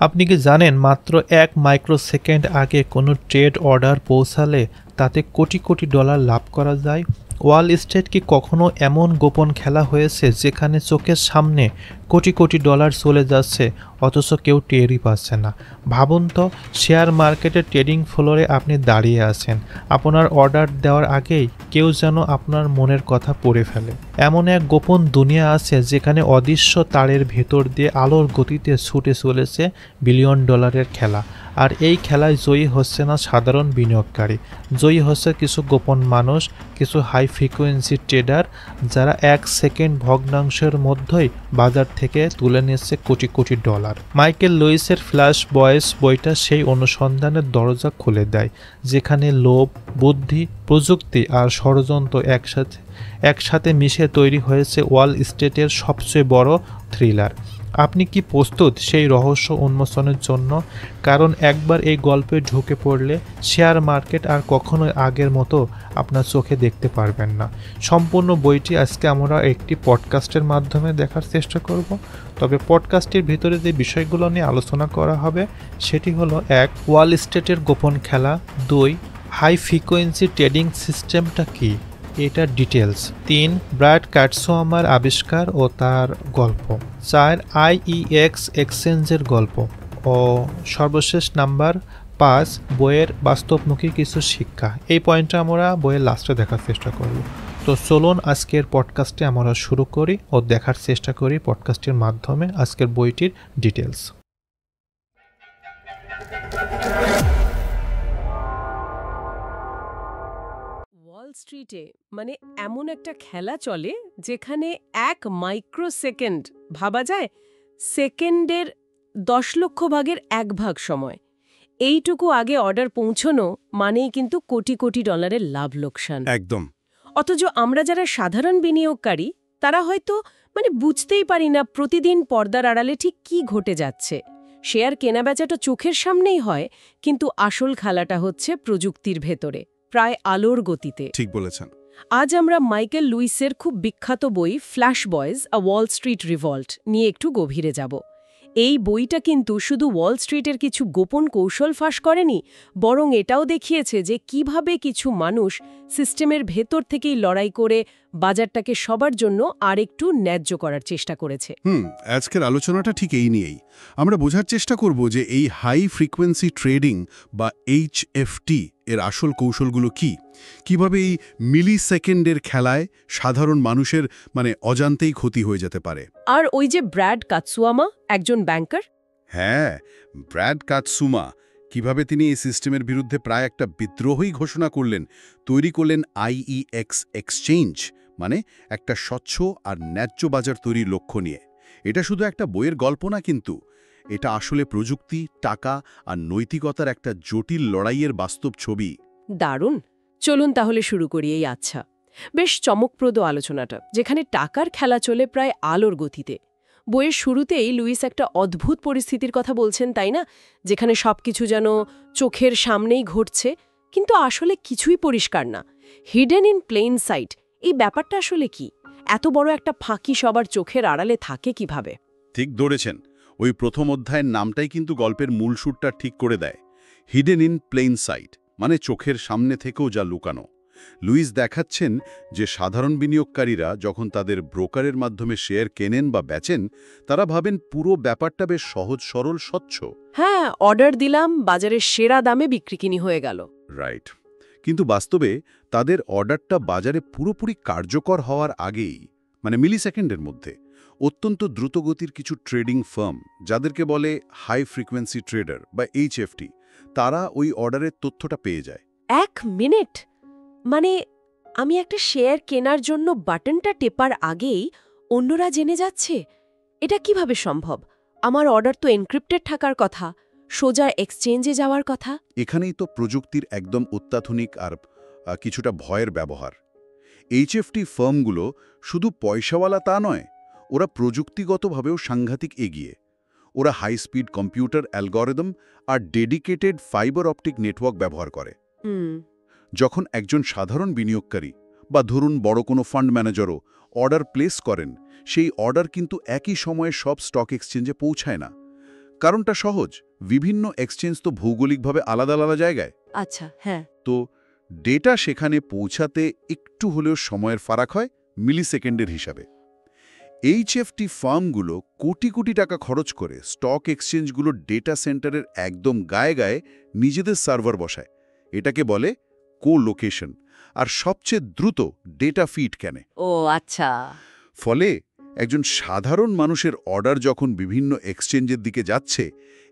আপনি কি জানেন মাত্র ১ মাইক্রোসেকেন্ড আগে কোনো ট্রেড অর্ডার পৌঁছালে তাতে কোটি কোটি ডলার লাভ করা যায়? ওয়াল স্ট্রিট কি কখনো এমন গোপন খেলা হয়েছে যেখানে চোখের সামনে কোটি কোটি ডলার চলে যাচ্ছে অথচ কেউ টেরই পাচ্ছে না? ভাবুন তো, শেয়ার মার্কেটের ট্রেডিং ফ্লোরে আপনি দাঁড়িয়ে আছেন, আপনার অর্ডার দেওয়ার আগেই কেউ যেন আপনার মনের কথা পড়ে ফেলে। এমন এক গোপন দুনিয়া আছে যেখানে অদৃশ্য তারের ভেতর দিয়ে আলোর গতিতে ছুটে চলেছে বিলিয়ন ডলারের খেলা। আর এই খেলায় জয়ী হচ্ছে না সাধারণ বিনিয়োগকারী, জয়ী হচ্ছে কিছু গোপন মানুষ, কিছু হাই ফ্রিকোয়েন্সি ট্রেডার, যারা ১ সেকেন্ড ভগ্নাংশের মধ্যেই বাজার থেকে তুলে নিচ্ছে crore crore dollar. Michael লুইসের flash বয়েস বইটা সেই অনুসন্ধানের দরজা খুলে দেয়, যেখানে লোভ, বুদ্ধি, প্রযুক্তি আর ষড়যন্ত্র একসাথে মিশে তৈরি হয়েছে ওয়াল স্ট্রিটের সবচেয়ে বড় থ্রিলার। আপনি কি প্রস্তুত সেই রহস্য উন্মোচনের জন্য? কারণ একবার এই গল্পে ঢুকে পড়লে শেয়ার মার্কেট আর কখনোই আগের মতো আপনার চোখে দেখতে পারবেন না। সম্পূর্ণ বইটি আজকে আমরা একটি পডকাস্টের মাধ্যমে দেখার চেষ্টা করব। তবে পডকাস্টের ভিতরে যে বিষয়গুলো নিয়ে আলোচনা করা হবে সেটি হলো: ১. ওয়াল স্ট্রিটের গোপন খেলা। ২. হাই ফ্রিকোয়েন্সি ট্রেডিং সিস্টেমটা কী, এটার ডিটেলস। ৩. ব্রায়ান কাটসুয়ামার আবিষ্কার ও তার গল্প। ৪. আইইএক্স এক্সচেঞ্জের গল্প। ও সর্বশেষ নাম্বার ৫, বইয়ের বাস্তবমুখী কিছু শিক্ষা। এই পয়েন্টটা আমরা বইয়ের লাস্টে দেখার চেষ্টা করব। তো চলুন আজকের পডকাস্টে আমরা শুরু করি ও দেখার চেষ্টা করি পডকাস্টের মাধ্যমে আজকের বইটির ডিটেলস। ওয়াল স্ট্রিটে মানে এমন একটা খেলা চলে যেখানে ১ মাইক্রোসেকেন্ড ভাবা যায় সেকেন্ডের ১০ লক্ষ ভাগের ১ ভাগ সময়। এইটুকু আগে অর্ডার পৌঁছনো মানেই কিন্তু কোটি কোটি ডলারের লাভ লোকসান। একদম। অথচ আমরা যারা সাধারণ বিনিয়োগকারী তারা হয়তো বুঝতেই পারি না প্রতিদিন পর্দার আড়ালে ঠিক কি ঘটে যাচ্ছে। শেয়ার কেনাবেচাটা চোখের সামনেই হয়, কিন্তু আসল খেলাটা হচ্ছে প্রযুক্তির ভেতরে, প্রায় আলোর গতিতে। ঠিক বলেছেন। আজ আমরা মাইকেল লুইসের খুব বিখ্যাত বই ফ্ল্যাশ বয়েজ আ ওয়াল স্ট্রিট রিভল্ট নিয়ে একটু গভীরে যাব। এই বইটা কিন্তু শুধু ওয়াল স্ট্রিটের কিছু গোপন কৌশল ফাঁস করেনি, বরং এটাও দেখিয়েছে যে কিভাবে কিছু মানুষ সিস্টেমের ভেতর থেকেই লড়াই করে বাজারটাকে সবার জন্য আরেকটু ন্যায্য করার চেষ্টা করেছে। আজকের আলোচনাটা ঠিক এই নিয়েই। আমরা বোঝার চেষ্টা করব যে এই হাই ফ্রিকোয়েন্সি ট্রেডিং বা HFT এর আসল কৌশলগুলো কি, কিভাবে এই মিলি সেকেন্ডের খেলায় সাধারণ মানুষের অজান্তেই ক্ষতি হয়ে যেতে পারে। আর ওই যে ব্র্যাড কাতসুয়ামা, একজন ব্যাংকার, হ্যাঁ, ব্র্যাড কাতসুমা, কিভাবে তিনি এই সিস্টেমের বিরুদ্ধে প্রায় একটা বিদ্রোহই ঘোষণা করলেন, তৈরি করলেন আইইএক্স এক্সচেঞ্জ, একটা স্বচ্ছ আর ন্যায্য বাজার তৈরির লক্ষ্য নিয়ে। এটা শুধু একটা বইয়ের গল্প না, কিন্তু এটা আসলে প্রযুক্তি, টাকা আর নৈতিকতার একটা জটিল লড়াইয়ের বাস্তব ছবি। দারুণ। চলুন তাহলে শুরু করি এই বেশ চমকপ্রদ আলোচনাটা, যেখানে টাকার খেলা চলে প্রায় আলোর গতিতে। বইয়ের শুরুতেই লুইস একটা অদ্ভুত পরিস্থিতির কথা বলছেন, তাই না? যেখানে সবকিছু যেন চোখের সামনেই ঘটছে, কিন্তু আসলে কিছুই পরিষ্কার না। হিডেন ইন প্লেন সাইট, এই ব্যাপারটা আসলে কি? এত বড় একটা ফাঁকি সবার চোখের আড়ালে থাকে কিভাবে? ঠিক ধরেছেন। ওই প্রথম অধ্যায়ের নামটাই কিন্তু গল্পের মূল সুরটা ঠিক করে দেয়। হিডেন ইন প্লেন সাইট, চোখের সামনে থেকেও যা লুকানো। লুইস দেখাচ্ছেন যে সাধারণ বিনিয়োগকারীরা যখন তাদের ব্রোকারের মাধ্যমে শেয়ার কেনেন বা বেচেন, তারা ভাবেন পুরো ব্যাপারটা বেশ সহজ সরল স্বচ্ছ। হ্যাঁ, অর্ডার দিলাম, বাজারের সেরা দামে বিক্রি কিনি হয়ে গেল। রাইট। কিন্তু বাস্তবে তাদের অর্ডারটা বাজারে পুরোপুরি কার্যকর হওয়ার আগেই, মিলি সেকেন্ডের মধ্যে, অত্যন্ত দ্রুতগতির কিছু ট্রেডিং ফার্ম, যাদেরকে বলে হাই ফ্রিকোয়েন্সি ট্রেডার বা HFT, তারা ওই অর্ডারের তথ্যটা পেয়ে যায়। ১ মিনিট, আমি একটা শেয়ার কেনার জন্য বাটনটা টেপার আগেই অন্যরা জেনে যাচ্ছে? এটা কিভাবে সম্ভব? আমার অর্ডার তো এনক্রিপ্টেড থাকার কথা, সোজা এক্সচেঞ্জে যাওয়ার কথা। এখানেই তো প্রযুক্তির একদম অত্যাধুনিক আর কিছুটা ভয়ের ব্যবহার। HFT ফার্মগুলো শুধু পয়সাওয়ালা তা নয়, ওরা প্রযুক্তিগতভাবেও সাংঘাতিক এগিয়ে। ওরা হাই স্পিড কম্পিউটার অ্যালগরিদম আর ডেডিকেটেড ফাইবার অপটিক নেটওয়ার্ক ব্যবহার করে। যখন একজন সাধারণ বিনিয়োগকারী বা ধরুন বড় কোনো ফান্ড ম্যানেজারও অর্ডার প্লেস করেন, সেই অর্ডার কিন্তু একই সময়ে সব স্টক এক্সচেঞ্জে পৌঁছায় না। কারণটা সহজ, বিভিন্ন এক্সচেঞ্জ তো ভৌগোলিকভাবে আলাদা আলাদা জায়গায়। আচ্ছা, হ্যাঁ। তো ডেটা সেখানে পৌঁছাতে একটু হলেও সময়ের ফারাক হয়, মিলিসেকেন্ডের হিসাবে। এইচএফটি ফার্মগুলো কোটি কোটি টাকা খরচ করে স্টক এক্সচেঞ্জগুলোর ডেটা সেন্টারের একদম গায়ে গায়ে নিজেদের সার্ভার বসায়। এটাকে বলে কো-লোকেশন, আর সবচেয়ে দ্রুত ডেটা ফিড কেনে। ও আচ্ছা। ফলে একজন সাধারণ মানুষের অর্ডার যখন বিভিন্ন এক্সচেঞ্জের দিকে যাচ্ছে,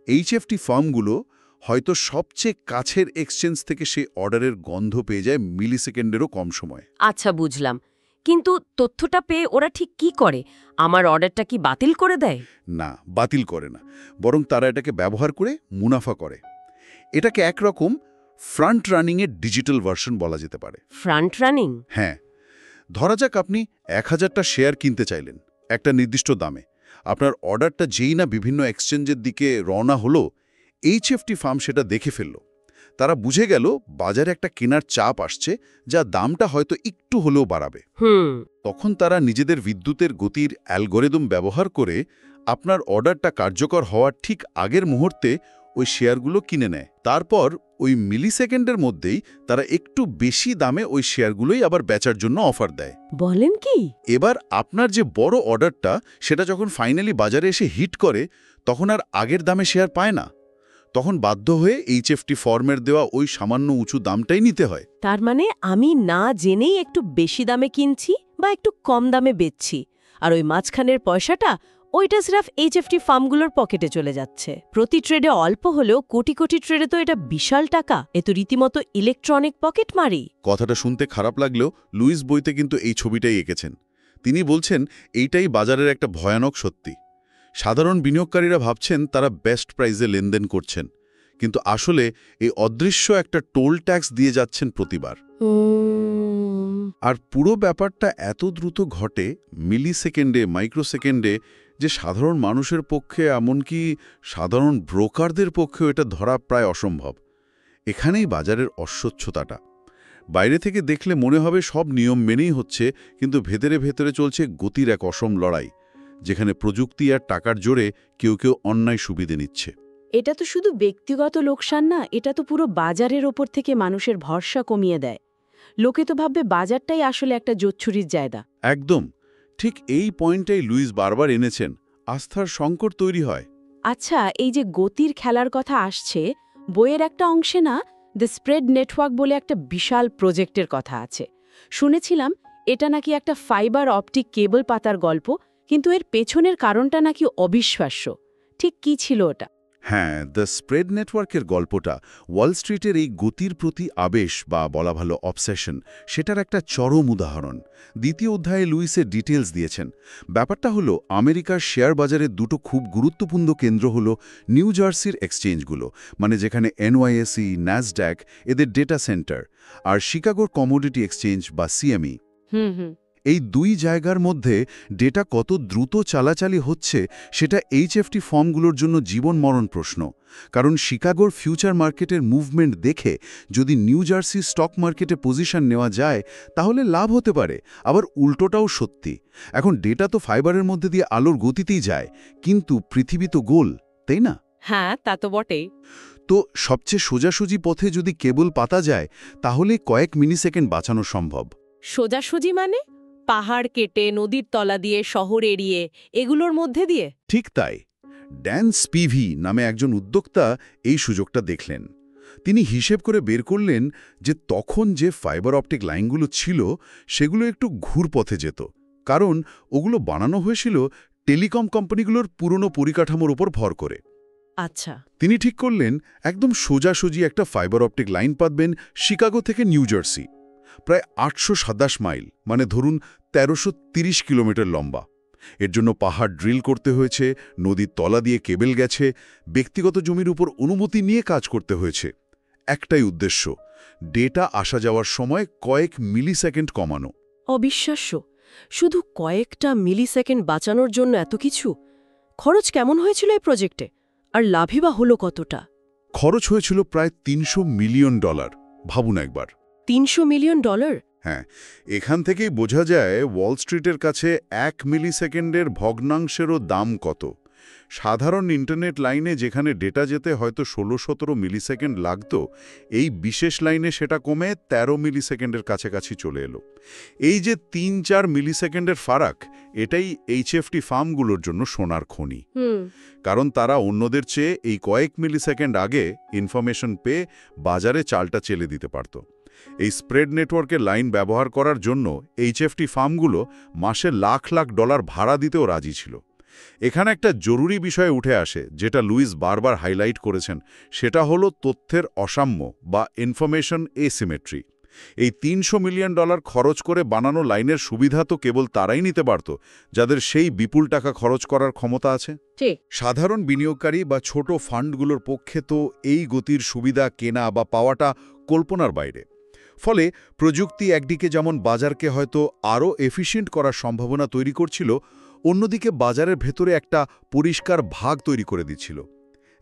এইচএফটি ফার্মগুলো হয়তো সবচেয়ে কাছের এক্সচেঞ্জ থেকে সেই অর্ডারের গন্ধ পেয়ে যায় মিলিসেকেন্ডেরও কম সময়। আচ্ছা, বুঝলাম। কিন্তু তথ্যটা পেয়ে ওরা ঠিক কি করে? আমার অর্ডারটা কি বাতিল করে দেয়? না, বাতিল করে না, বরং তারা এটাকে ব্যবহার করে মুনাফা করে। এটাকে একরকম ফ্রন্ট রানিংয়ের ডিজিটাল ভার্সন বলা যেতে পারে। Front running? হ্যাঁ, ধরা যাক আপনি 1000টা শেয়ার কিনতে চাইলেন একটা নির্দিষ্ট দামে। আপনার অর্ডারটা যেই না বিভিন্ন এক্সচেঞ্জের দিকে রওনা হলো, এইচএফটি ফার্ম সেটা দেখে ফেলল। তারা বুঝে গেল বাজারে একটা কেনার চাপ আসছে, যা দামটা হয়তো একটু হলেও বাড়াবে। তখন তারা নিজেদের বিদ্যুতের গতির অ্যালগোরিদম ব্যবহার করে আপনার অর্ডারটা কার্যকর হওয়ার ঠিক আগের মুহূর্তে ওই শেয়ারগুলো কিনে নেয়। তারপর ওই মিলিসেকেন্ডের মধ্যেই তারা একটু বেশি দামে ওই শেয়ারগুলোই আবার বেচার জন্য অফার দেয়। বলেন কি? এবার আপনার যে বড় অর্ডারটা, সেটা যখন ফাইনালি বাজারে এসে হিট করে, তখন আর আগের দামে শেয়ার পায় না। তখন বাধ্য হয়ে এইচএফটি ফার্মের দেওয়া ওই সামান্য উঁচু দামটাই নিতে হয়। তার মানে আমি না জেনেই একটু বেশি দামে কিনছি বা একটু কম দামে বেচছি, আর ওই মাঝখানের পয়সাটা ওইটা সিরাফ এইচএফটি ফার্মগুলোর পকেটে চলে যাচ্ছে। প্রতি ট্রেডে অল্প হলেও কোটি কোটি ট্রেডে তো এটা বিশাল টাকা। এ তো রীতিমতো ইলেকট্রনিক পকেট মারি। কথাটা শুনতে খারাপ লাগলেও লুইস বইতে কিন্তু এই ছবিটাই এঁকেছেন। তিনি বলছেন এইটাই বাজারের একটা ভয়ানক সত্যি। সাধারণ বিনিয়োগকারীরা ভাবছেন তারা বেস্ট প্রাইসে লেনদেন করছেন, কিন্তু আসলে এই অদৃশ্য একটা টোল ট্যাক্স দিয়ে যাচ্ছেন প্রতিবার। আর পুরো ব্যাপারটা এত দ্রুত ঘটে, মিলিসেকেন্ডে, মাইক্রোসেকেন্ডে, যে সাধারণ মানুষের পক্ষে, এমনকি সাধারণ ব্রোকারদের পক্ষেও এটা ধরা প্রায় অসম্ভব। এখানেই বাজারের অস্বচ্ছতাটা। বাইরে থেকে দেখলে মনে হবে সব নিয়ম মেনেই হচ্ছে, কিন্তু ভেতরে ভেতরে চলছে গতির এক অসম লড়াই, যেখানে প্রযুক্তি আর টাকার জোরে কেউ কেউ অন্যায় সুবিধে নিচ্ছে। এটা তো শুধু ব্যক্তিগত লোকসান না, এটা তো পুরো বাজারের ওপর থেকে মানুষের ভরসা কমিয়ে দেয়। লোকে তো ভাববে বাজারটাই আসলে একটা জোচ্ছুরির জায়গা। একদম ঠিক এই পয়েন্টটাই লুইস বারবার এনেছেন। আস্থার সংকট তৈরি হয়। আচ্ছা, এই যে গতির খেলার কথা আসছে, বইয়ের একটা অংশে না দ্য স্প্রেড নেটওয়ার্ক বলে একটা বিশাল প্রজেক্টের কথা আছে। শুনেছিলাম এটা নাকি একটা ফাইবার অপটিক কেবল পাতার গল্প, কিন্তু এর পেছনের কারণটা নাকি অবিশ্বাস্য। ঠিক কি ছিল ওটা? হ্যাঁ, দ্য স্প্রেড নেটওয়ার্কের গল্পটা ওয়াল স্ট্রিটের এই গতির প্রতি আবেশ, বা বলা ভালো অবসেশন, সেটার একটা চরম উদাহরণ। দ্বিতীয় অধ্যায়ে লুইসের ডিটেলস দিয়েছেন। ব্যাপারটা হলো, আমেরিকার শেয়ার বাজারের দুটো খুব গুরুত্বপূর্ণ কেন্দ্র হলো নিউ জার্সির এক্সচেঞ্জগুলো, মানে যেখানে এনওয়াইএসই, ন্যাসড্যাক এদের ডেটা সেন্টার, আর শিকাগোর কমোডিটি এক্সচেঞ্জ বা সিএমই। এই দুই জায়গার মধ্যে ডেটা কত দ্রুত চালাচালি হচ্ছে, সেটা এইচএফটি ফার্মগুলোর জন্য জীবন মরণ প্রশ্ন। কারণ শিকাগোর ফিউচার মার্কেটের মুভমেন্ট দেখে যদি নিউ জার্সি স্টক মার্কেটে পজিশন নেওয়া যায়, তাহলে লাভ হতে পারে। আবার উল্টোটাও সত্যি। এখন ডেটা তো ফাইবারের মধ্যে দিয়ে আলোর গতিতেই যায়, কিন্তু পৃথিবী তো গোল, তাই না? হ্যাঁ, তা তো বটেই। তো সবচেয়ে সোজাসুজি পথে যদি কেবল পাতা যায়, তাহলে কয়েক মিলিসেকেন্ড বাঁচানো সম্ভব। সোজাসুজি মানে পাহাড় কেটে, নদীর তলা দিয়ে, শহর এড়িয়ে, এগুলোর মধ্যে দিয়ে? ঠিক তাই। ড্যান স্পিভি নামে একজন উদ্যোক্তা এই সুযোগটা দেখলেন। তিনি হিসেব করে বের করলেন যে তখন যে ফাইবার অপটিক লাইনগুলো ছিল, সেগুলো একটু ঘুরপথে যেত, কারণ ওগুলো বানানো হয়েছিল টেলিকম কোম্পানিগুলোর পুরনো পরিকাঠামোর উপর ভর করে। আচ্ছা। তিনি ঠিক করলেন একদম সোজাসুজি একটা ফাইবার অপটিক লাইন পাতবেন শিকাগো থেকে নিউ জার্সি, প্রায় 827 মাইল, মানে ধরুন 1330 কিলোমিটার লম্বা। এর জন্য পাহাড় ড্রিল করতে হয়েছে, নদীর তলা দিয়ে কেবল গেছে, ব্যক্তিগত জমির উপর অনুমতি নিয়ে কাজ করতে হয়েছে। একটাই উদ্দেশ্য, ডেটা আসা যাওয়ার সময় কয়েক মিলিসেকেন্ড কমানো। অবিশ্বাস্য। শুধু কয়েকটা মিলিসেকেন্ড বাঁচানোর জন্য এত কিছু? খরচ কেমন হয়েছিল এই প্রজেক্টে, আর লাভই বা হলো কতটা? খরচ হয়েছিল প্রায় $300 মিলিয়ন। ভাবুন একবার। $300 মিলিয়ন? হ্যাঁ, এখান থেকেই বোঝা যায় ওয়াল স্ট্রিটের কাছে 1 মিলিসেকেন্ডের ভগ্নাংশেরও দাম কত। সাধারণ ইন্টারনেট লাইনে যেখানে ডেটা যেতে হয়তো 16-17 মিলিসেকেন্ড লাগতো, এই বিশেষ লাইনে সেটা কমে 13 মিলিসেকেন্ডের কাছাকাছি চলে এলো। এই যে 3-4 মিলিসেকেন্ডের ফারাক, এটাই এইচএফটি ফার্মগুলোর জন্য সোনার খনি। কারণ তারা অন্যদের চেয়ে এই কয়েক মিলিসেকেন্ড আগে ইনফরমেশন পেয়ে বাজারে চালটা চেলে দিতে পারত। এই স্প্রেড নেটওয়ার্কের লাইন ব্যবহার করার জন্য এইচএফটি ফার্মগুলো মাসে লাখ লাখ ডলার ভাড়া দিতেও রাজি ছিল। এখানে একটা জরুরি বিষয় উঠে আসে, যেটা লুইস বারবার হাইলাইট করেছেন, সেটা হলো তথ্যের অসাম্য বা ইনফরমেশন এসিমেট্রি। এই $300 মিলিয়ন খরচ করে বানানো লাইনের সুবিধা তো কেবল তারাই নিতে পারত যাদের সেই বিপুল টাকা খরচ করার ক্ষমতা আছে। সাধারণ বিনিয়োগকারী বা ছোট ফান্ডগুলোর পক্ষে তো এই গতির সুবিধা কেনা বা পাওয়াটা কল্পনার বাইরে। ফলে প্রযুক্তি একদিকে যেমন বাজারকে হয়তো আরও এফিশিয়েন্ট করার সম্ভাবনা তৈরি করছিল, অন্যদিকে বাজারের ভেতরে একটা পরিষ্কার ভাগ তৈরি করে দিচ্ছিল।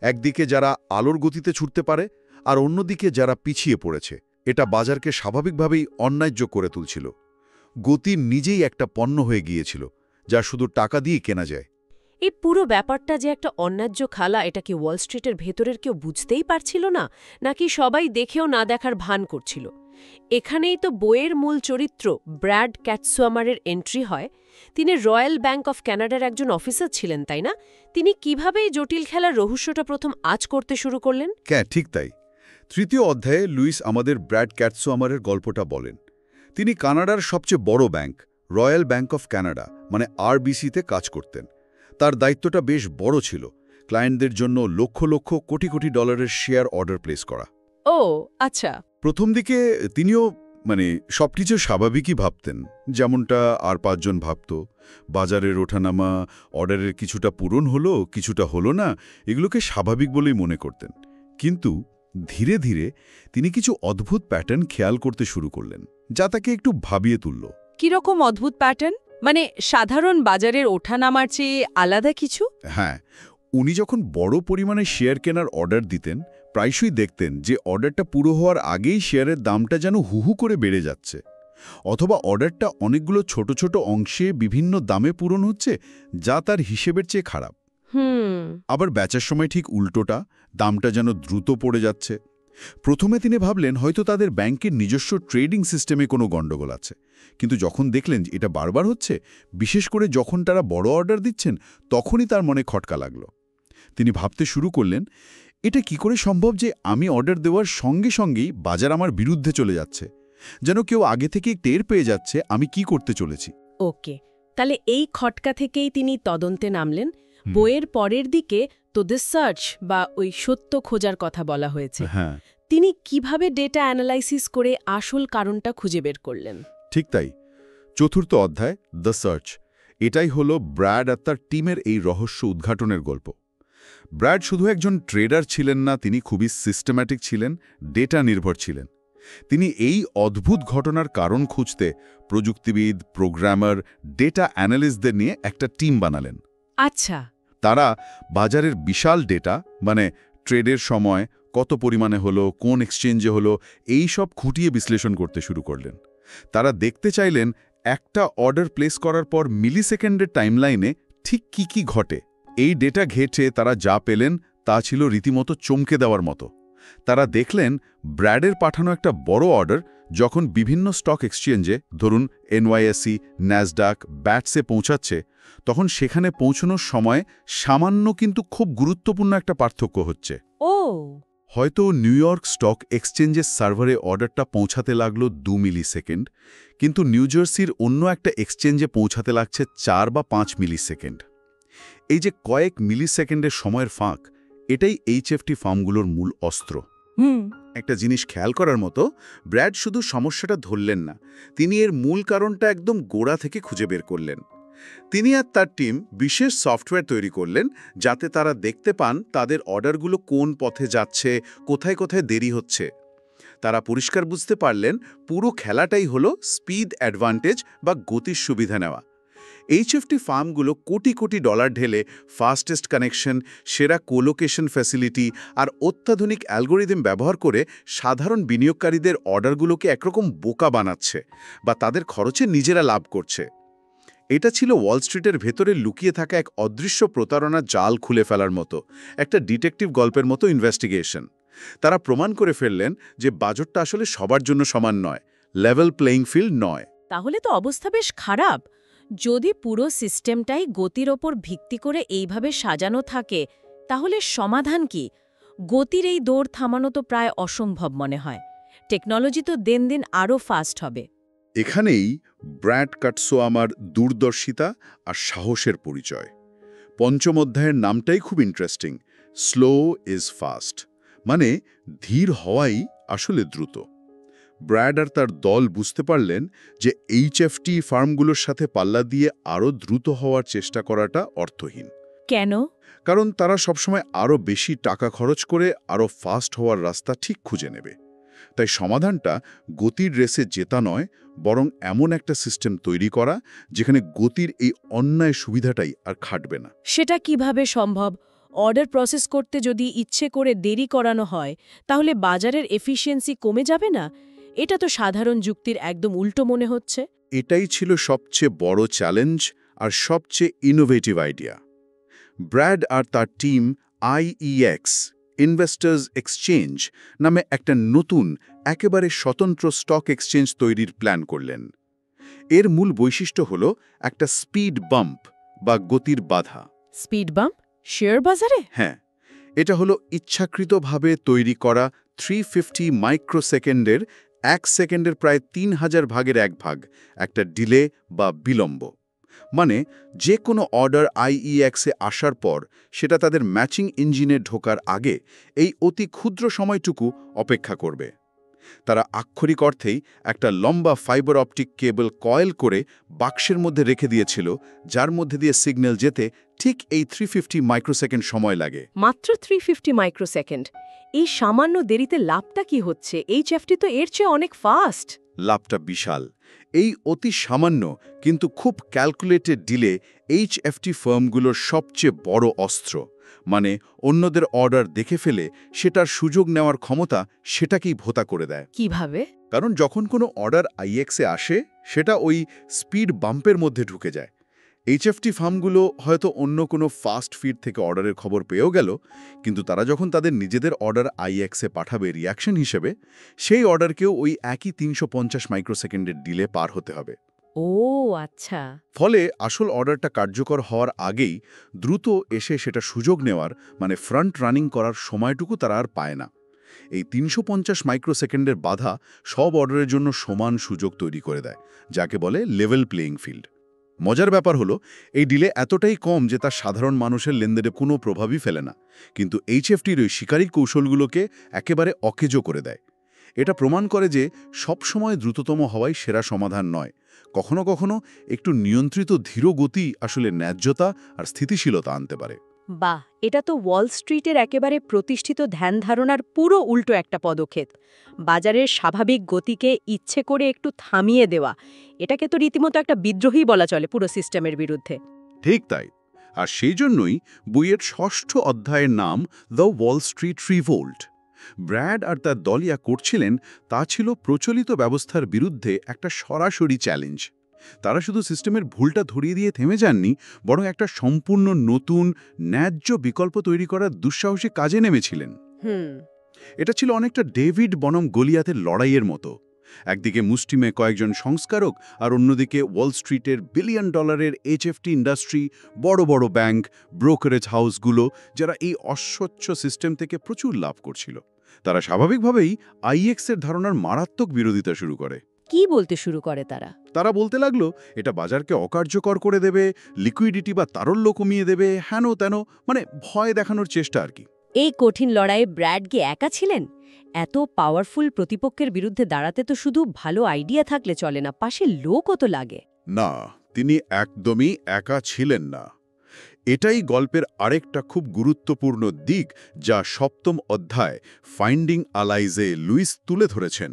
একদিকে যারা আলোর গতিতে ছুটতে পারে, আর অন্যদিকে যারা পিছিয়ে পড়েছে। এটা বাজারকে স্বাভাবিকভাবেই অন্যায্য করে তুলছিল। গতি নিজেই একটা পণ্য হয়ে গিয়েছিল, যা শুধু টাকা দিয়ে কেনা যায়। এই পুরো ব্যাপারটা যে একটা অন্যায্য খেলা, এটা কি ওয়াল স্ট্রিটের ভেতরের কেউ বুঝতেই পারছিল না, নাকি সবাই দেখেও না দেখার ভান করছিল? এখানেই তো বইয়ের মূল চরিত্র ব্র্যাড ক্যাটসোয়ামারের এন্ট্রি হয়। তিনি রয়্যাল ব্যাংক অফ ক্যানাডার একজন অফিসার ছিলেন, তাই না? তিনি কিভাবে এই জটিল খেলার রহস্যটা প্রথম আজ করতে শুরু করলেন? হ্যাঁ, ঠিক তাই। তৃতীয় অধ্যায়ে লুইস আমাদের ব্র্যাড ক্যাটসোয়ামারের গল্পটা বলেন। তিনি কানাডার সবচেয়ে বড় bank royal bank of Canada মানে আরবিসিতে কাজ করতেন। তার দায়িত্বটা বেশ বড় ছিল, ক্লায়েন্টদের জন্য লক্ষ লক্ষ কোটি কোটি ডলারের শেয়ার অর্ডার প্লেস করা। ও আচ্ছা। প্রথম দিকে তিনিও সবকিছু স্বাভাবিকই ভাবতেন, যেমনটা আর 5 জন ভাবত। বাজারের ওঠানামা, অর্ডারের কিছুটা পূরণ হলো, কিছুটা হলো না, এগুলোকে স্বাভাবিক বলেই মনে করতেন। কিন্তু ধীরে ধীরে তিনি কিছু অদ্ভুত প্যাটার্ন খেয়াল করতে শুরু করলেন, যা তাকে একটু ভাবিয়ে তুলল। কিরকম অদ্ভুত প্যাটার্ন? মানে সাধারণ বাজারের ওঠানামার চেয়ে আলাদা কিছু? হ্যাঁ, উনি যখন বড় পরিমাণে শেয়ার কেনার অর্ডার দিতেন, প্রায়শই দেখতেন যে অর্ডারটা পুরো হওয়ার আগেই শেয়ারের দামটা যেন হুহু করে বেড়ে যাচ্ছে, অথবা অর্ডারটা অনেকগুলো ছোট ছোট অংশে বিভিন্ন দামে পূরণ হচ্ছে, যা তার হিসেবের চেয়ে খারাপ। আবার বেচার সময় ঠিক উল্টোটা, দামটা যেন দ্রুত পড়ে যাচ্ছে। প্রথমে তিনি ভাবলেন হয়তো তাদের ব্যাংকের নিজস্ব ট্রেডিং সিস্টেমে কোনো গণ্ডগোল আছে, কিন্তু যখন দেখলেন যে এটা বারবার হচ্ছে, বিশেষ করে যখন তারা বড় অর্ডার দিচ্ছেন, তখনই তার মনে খটকা লাগলো। তিনি ভাবতে শুরু করলেন, এটা কি করে সম্ভব যে আমি অর্ডার দেওয়ার সঙ্গে সঙ্গেই বাজার আমার বিরুদ্ধে চলে যাচ্ছে, যেন কেউ আগে থেকেই টের পেয়ে যাচ্ছে আমি কি করতে চলেছি। ওকে, তাহলে এই খটকা থেকেই তিনি তদন্তে নামলেন। বইয়ের পরের দিকে তো দ্য সার্চ বা ওই সত্য খোঁজার কথা বলা হয়েছে। হ্যাঁ, তিনি কিভাবে ডেটা অ্যানালাইসিস করে আসল কারণটা খুঁজে বের করলেন? ঠিক তাই। চতুর্থ অধ্যায় দ্য সার্চ, এটাই হলো ব্র্যাড আর তার টিমের এই রহস্য উদ্ঘাটনের গল্প। ব্র্যাড শুধু একজন ট্রেডার ছিলেন না, তিনি খুবই সিস্টেম্যাটিক ছিলেন, ডেটা নির্ভর ছিলেন। তিনি এই অদ্ভুত ঘটনার কারণ খুঁজতে প্রযুক্তিবিদ, প্রোগ্রামার, ডেটা অ্যানালিস্টদের নিয়ে একটা টিম বানালেন। আচ্ছা। তারা বাজারের বিশাল ডেটা, ট্রেডের সময় কত পরিমাণে হলো, কোন এক্সচেঞ্জে হলো, এই সব খুঁটিয়ে বিশ্লেষণ করতে শুরু করলেন। তারা দেখতে চাইলেন একটা অর্ডার প্লেস করার পর মিলিসেকেন্ডের টাইমলাইনে ঠিক কি কি ঘটে। এই ডেটা ঘেঁটে তারা যা পেলেন তা ছিল রীতিমতো চমকে দেওয়ার মতো। তারা দেখলেন ব্র্যাডের পাঠানো একটা বড় অর্ডার যখন বিভিন্ন স্টক এক্সচেঞ্জে, ধরুন NYSE, ন্যাসডাক, ব্যাটসে পৌঁছাচ্ছে, তখন সেখানে পৌঁছানোর সময় সামান্য কিন্তু খুব গুরুত্বপূর্ণ একটা পার্থক্য হচ্ছে। হয়তো নিউ ইয়র্ক স্টক এক্সচেঞ্জের সার্ভারে অর্ডারটা পৌঁছাতে লাগলো 2 মিলিসেকেন্ড, কিন্তু নিউ জার্সির অন্য একটা এক্সচেঞ্জে পৌঁছাতে লাগছে 4 বা 5 মিলিসেকেন্ড। এই যে কয়েক মিলিসেকেন্ডের সময়ের ফাঁক, এটাই এইচএফটি ফার্মগুলোর মূল অস্ত্র। একটা জিনিস খেয়াল করার মতো, ব্র্যাড শুধু সমস্যাটা ধরলেন না, তিনি এর মূল কারণটা একদম গোড়া থেকে খুঁজে বের করলেন। তিনি আর তার টিম বিশেষ সফটওয়্যার তৈরি করলেন, যাতে তারা দেখতে পান তাদের অর্ডারগুলো কোন পথে যাচ্ছে, কোথায় কোথায় দেরি হচ্ছে। তারা পরিষ্কার বুঝতে পারলেন পুরো খেলাটাই হলো স্পিড অ্যাডভান্টেজ বা গতির সুবিধা নেওয়া। এইচএফটি ফার্মগুলো কোটি কোটি ডলার ঢেলে ফাস্টেস্ট কানেকশন, সেরা কোলোকেশন ফ্যাসিলিটি আর অত্যাধুনিক অ্যালগোরিদম ব্যবহার করে সাধারণ বিনিয়োগকারীদের অর্ডারগুলোকে একরকম বোকা বানাচ্ছে বা তাদের খরচে নিজেরা লাভ করছে। এটা ছিল ওয়াল স্ট্রিটের ভেতরে লুকিয়ে থাকা এক অদৃশ্য প্রতারণা জাল খুলে ফেলার মতো একটা ডিটেকটিভ গল্পের মতো ইনভেস্টিগেশন। তারা প্রমাণ করে ফেললেন যে বাজেটটা আসলে সবার জন্য সমান নয়, লেভেল প্লেইং ফিল্ড নয়। তাহলে তো অবস্থা বেশ খারাপ। যদি পুরো সিস্টেমটাই গতির ওপর ভিত্তি করে এইভাবে সাজানো থাকে, তাহলে সমাধান কি? গতির এই দৌড় থামানো তো প্রায় অসম্ভব মনে হয়। টেকনোলজি তো দিন দিন আরও ফাস্ট হবে। এখানেই ব্র্যাড কাটসোয়ামার দূরদর্শিতা আর সাহসের পরিচয়। পঞ্চম অধ্যায়ের নামটাই খুব ইন্টারেস্টিং, স্লো ইজ ফাস্ট, মানে ধীর হওয়াই আসলে দ্রুত। ব্র্যাড আর তার দল বুঝতে পারলেন যে এইচএফটি ফার্মগুলোর সাথে পাল্লা দিয়ে আরও দ্রুত হওয়ার চেষ্টা করাটা অর্থহীন। কেন? কারণ তারা সবসময় আরও বেশি টাকা খরচ করে আরও ফাস্ট হওয়ার রাস্তা ঠিক খুঁজে নেবে। তাই সমাধানটা গতির রেসে জেতা নয়, বরং এমন একটা সিস্টেম তৈরি করা যেখানে গতির এই অন্যায় সুবিধাটাই আর খাটবে না। সেটা কিভাবে সম্ভব? অর্ডার প্রসেস করতে যদি ইচ্ছে করে দেরি করানো হয়, তাহলে বাজারের এফিসিয়েন্সি কমে যাবে না? এটা তো সাধারণ যুক্তির একদম উল্টো মনে হচ্ছে। এটাই ছিল সবচেয়ে বড় চ্যালেঞ্জ আর সবচেয়ে ইনোভেটিভ আইডিয়া। ব্র্যাড আর তার টিম IEX ইনভেস্টার্স এক্সচেঞ্জ নামে একটা নতুন একেবারে স্বতন্ত্র স্টক এক্সচেঞ্জ তৈরির প্ল্যান করলেন। এর মূল বৈশিষ্ট্য হল একটা স্পিড বাম্প বা গতির বাধা। স্পিড বাম্প শেয়ার বাজারে? হ্যাঁ, এটা হলো ইচ্ছাকৃতভাবে তৈরি করা 350 মাইক্রোসেকেন্ডের 1 সেকেন্ডের প্রায় 3000 ভাগের 1 ভাগ একটা ডিলে বা বিলম্ব। মানে যে কোনো অর্ডার IEX-এ আসার পর সেটা তাদের ম্যাচিং ইঞ্জিনে ঢোকার আগে এই অতি ক্ষুদ্র সময়টুকু অপেক্ষা করবে। তারা আক্ষরিক অর্থেই একটা লম্বা ফাইবার অপটিক কেবল কয়েল করে বাক্সের মধ্যে রেখে দিয়েছিল, যার মধ্যে দিয়ে সিগন্যাল যেতে ঠিক এই 350 মাইক্রোসেকেন্ড সময় লাগে। মাত্র 350 মাইক্রোসেকেন্ড। এই সামান্য দেরিতে লাভটা কি হচ্ছে? এইচএফটি তো এর চেয়ে অনেক ফাস্ট। লাভটা বিশাল। এই অতি সামান্য কিন্তু খুব ক্যালকুলেটেড ডিলে HFT ফার্মগুলোর সবচেয়ে বড় অস্ত্র। মানে অন্যদের অর্ডার দেখে ফেলে সেটার সুযোগ নেওয়ার ক্ষমতা সেটাকেই ভোতা করে দেয়। কিভাবে? কারণ যখন কোনো অর্ডার IEX-এ আসে সেটা ওই স্পিড বাম্পের মধ্যে ঢুকে যায়। HFT ফার্মগুলো হয়তো অন্য কোনো ফাস্ট ফিড থেকে অর্ডারের খবর পেয়েও গেল, কিন্তু তারা যখন তাদের নিজেদের অর্ডার IEX-এ পাঠাবে রিয়াকশন হিসেবে, সেই অর্ডারকেও ওই একই 350 মাইক্রোসেকেন্ডের ডিলে পার হতে হবে। ও আচ্ছা। ফলে আসল অর্ডারটা কার্যকর হওয়ার আগেই দ্রুত এসে সেটা সুযোগ নেওয়ার মানে ফ্রন্ট রানিং করার সময়টুকু তারা আর পায় না। এই 350 মাইক্রোসেকেন্ডের বাধা সব অর্ডারের জন্য সমান সুযোগ তৈরি করে দেয়, যাকে বলে লেভেল প্লেইং ফিল্ড। মজার ব্যাপার হলো এই ডিলে এতটাই কম যে তার সাধারণ মানুষের লেনদেনে কোনো প্রভাবই ফেলে না, কিন্তু HFT-র ওই শিকারী কৌশলগুলোকে একেবারে অকেজো করে দেয়। এটা প্রমাণ করে যে সবসময় দ্রুততম হওয়াই সেরা সমাধান নয়, কখনো কখনো একটু নিয়ন্ত্রিত ধীর গতি আসলে ন্যায্যতা আর স্থিতিশীলতা আনতে পারে। বাহ, এটা তো ওয়াল স্ট্রিটের একেবারে প্রতিষ্ঠিত ধ্যান ধারণার পুরো উল্টো একটা পদক্ষেপ। বাজারের স্বাভাবিক গতিকে ইচ্ছে করে একটু থামিয়ে দেওয়া, এটাকে তো রীতিমতো একটা বিদ্রোহী বলা চলে পুরো সিস্টেমের বিরুদ্ধে। ঠিক তাই। আর সেই জন্যই বইয়ের 6ষ্ঠ অধ্যায়ের নাম the Wall Street Revolt. Brad আর তার দলিয়া করছিলেন তা ছিল প্রচলিত ব্যবস্থার বিরুদ্ধে একটা সরাসরি চ্যালেঞ্জ। তারা শুধু সিস্টেমের ভুলটা ধরিয়ে দিয়ে থেমে যাননি, বরং একটা সম্পূর্ণ নতুন ন্যায্য বিকল্প তৈরি করার দুঃসাহসী কাজে নেমেছিলেন। এটা ছিল অনেকটা ডেভিড বনাম গলিয়াতের লড়াইয়ের মতো। একদিকে মুষ্টিমে কয়েকজন সংস্কারক আর অন্যদিকে ওয়াল স্ট্রিটের বিলিয়ন ডলারের HFT ইন্ডাস্ট্রি, বড় বড় ব্যাংক, ব্রোকারেজ হাউসগুলো, যারা এই অস্বচ্ছ সিস্টেম থেকে প্রচুর লাভ করছিল। তারা স্বাভাবিকভাবেই IEX-এর ধারণার মারাত্মক বিরোধিতা শুরু করে। কি বলতে শুরু করে তারা? তারা বলতে লাগলো এটা বাজারকে অকার্যকর করে দেবে, লিকুইডিটি বা তারল্য কমিয়ে দেবে, হেন তেন, মানে ভয় দেখানোর চেষ্টা আর কি। এই কঠিন লড়াইয়ে ব্র্যাড কি একা ছিলেন? এত পাওয়ারফুল প্রতিপক্ষের বিরুদ্ধে দাঁড়াতে তো শুধু ভালো আইডিয়া থাকলে চলে না, পাশে লোকও তো লাগে। না, তিনি একদমই একা ছিলেন না। এটাই গল্পের আরেকটা খুব গুরুত্বপূর্ণ দিক, যা 7ম অধ্যায় ফাইন্ডিং আলাইজে লুইস তুলে ধরেছেন।